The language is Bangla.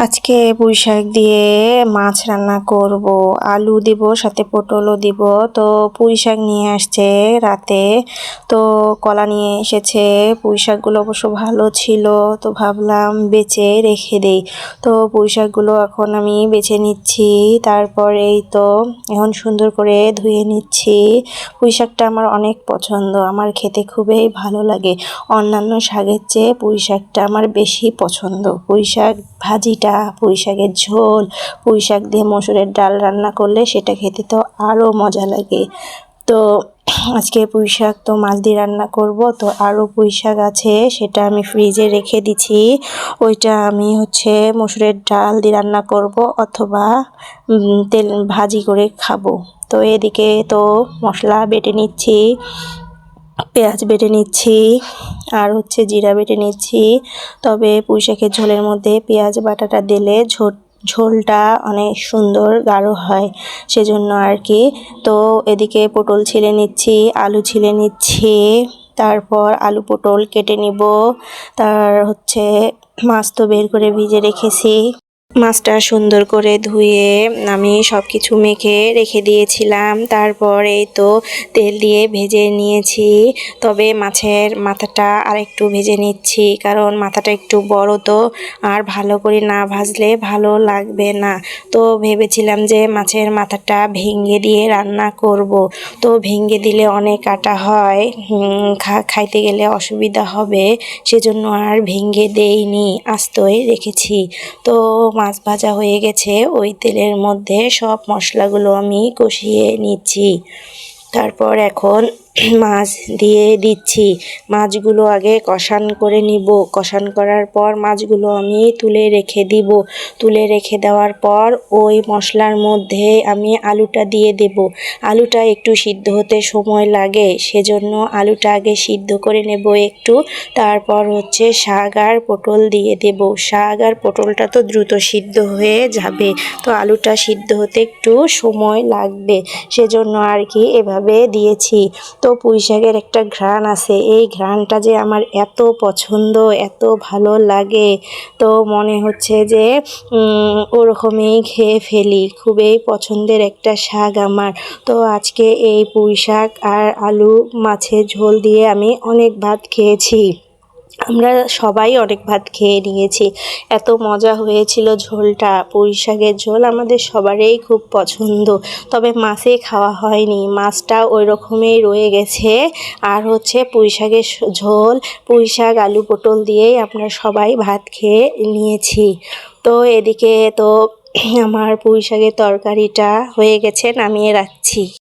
আজকে পুঁই শাক দিয়ে মাছ রান্না করব, আলু দিব, সাথে পটলও দিব। তো পুঁই শাক নিয়ে আসছে রাতে, তো কলা নিয়ে এসেছে। পুঁই শাকগুলো অবশ্য ভালো ছিল, তো ভাবলাম বেছে রেখে দেই। তো পুঁই শাকগুলো এখন আমি বেছে নিচ্ছি। তারপরেই তো এখন সুন্দর করে ধুয়ে নিচ্ছি। পুঁই শাকটা আমার অনেক পছন্দ, আমার খেতে খুবই ভালো লাগে। অন্যান্য শাকের চেয়ে পুঁই শাকটা আমার বেশি পছন্দ। পুঁই শাক ভাজিটা, পুঁই শাকের ঝোল, পুঁই শাক দিয়ে মসুরের ডাল রান্না করলে সেটা খেতে তো আরও মজা লাগে। তো আজকে পুঁই শাক তো মাছ দিয়ে রান্না করব, তো আরও পুঁই শাক আছে, সেটা আমি ফ্রিজে রেখে দিছি। ওইটা আমি মসুরের ডাল দিয়ে রান্না করব, অথবা তেল ভাজি করে খাবো। তো এদিকে তো মশলা বেটে নিচ্ছি, পেঁয়াজ বেটে নিচ্ছি, আর জিরা বেটে নিচ্ছি। তবে পুঁই শাকের ঝোলের মধ্যে পেঁয়াজ বাটাটা দিলে ঝোলটা অনেক সুন্দর গাঢ় হয়, সেজন্য আর কি। তো এদিকে পটল ছিলে নিচ্ছি, আলু ছিলে নিচ্ছি, তারপর আলু পটল কেটে নিব। তার মাছ তো বের করে ভিজে রেখেছি। মাছটা সুন্দর করে ধুয়ে আমি সব কিছু মেখে রেখে দিয়েছিলাম। তারপর এই তো তেল দিয়ে ভেজে নিয়েছি। তবে মাছের মাথাটা আর একটু ভেজে নিচ্ছি, কারণ মাথাটা একটু বড়, তো আর ভালো করে না ভাজলে ভালো লাগবে না। তো ভেবেছিলাম যে মাছের মাথাটা ভেঙে দিয়ে রান্না করব, তো ভেঙে দিলে অনেক কাটা হয়, খাইতে গেলে অসুবিধা হবে, সেজন্য আর ভেঙে দেইনি, আস্তই রেখেছি। তো মাছ ভাজা হয়ে গেছে, ওই তেলের মধ্যে সব মশলাগুলো আমি কষিয়ে নিচ্ছি। তারপর এখন মাছ দিয়ে দিচ্ছি। মাছগুলো আগে কষান করে নিব, কষান করার পর মাছগুলো আমি তুলে রেখে দিব। তুলে রেখে দেওয়ার পর ওই মশলার মধ্যে আমি আলুটা দিয়ে দেব। আলুটা একটু সিদ্ধ হতে সময় লাগে, সেজন্য আলুটা আগে সিদ্ধ করে নেব একটু। তারপর শাক আর পটল দিয়ে দেব। শাক আর পটলটা তো দ্রুত সিদ্ধ হয়ে যাবে, তো আলুটা সিদ্ধ হতে একটু সময় লাগবে, সেজন্য আর কি এভাবে দিয়েছি। তো পুঁই শাকের একটা ঘ্রাণ আছে, এই ঘ্রাণটা যে আমার এত পছন্দ, এত ভালো লাগে, তো মনে হচ্ছে যে ওরকমই খেয়ে ফেলি। খুবই পছন্দের একটা শাক আমার। তো আজকে এই পুঁই শাক আর আলু মাছের ঝোল দিয়ে আমি অনেক ভাত খেয়েছি। আমরা সবাই অনেক ভাত খেয়ে নিয়েছি, এত মজা হয়েছিল ঝোলটা। পুঁই শাকের ঝোল আমাদের সবারই খুব পছন্দ, তবে মাছে খাওয়া হয়নি, মাছটা ওই রকমই রয়ে গেছে। আর পুঁই শাকের ঝোল, পুঁই শাক আলু পটল দিয়েই আমরা সবাই ভাত খেয়ে নিয়েছি। তো এদিকে তো আমার পুঁই শাকের তরকারিটা হয়ে গেছে, নামিয়ে রাখছি।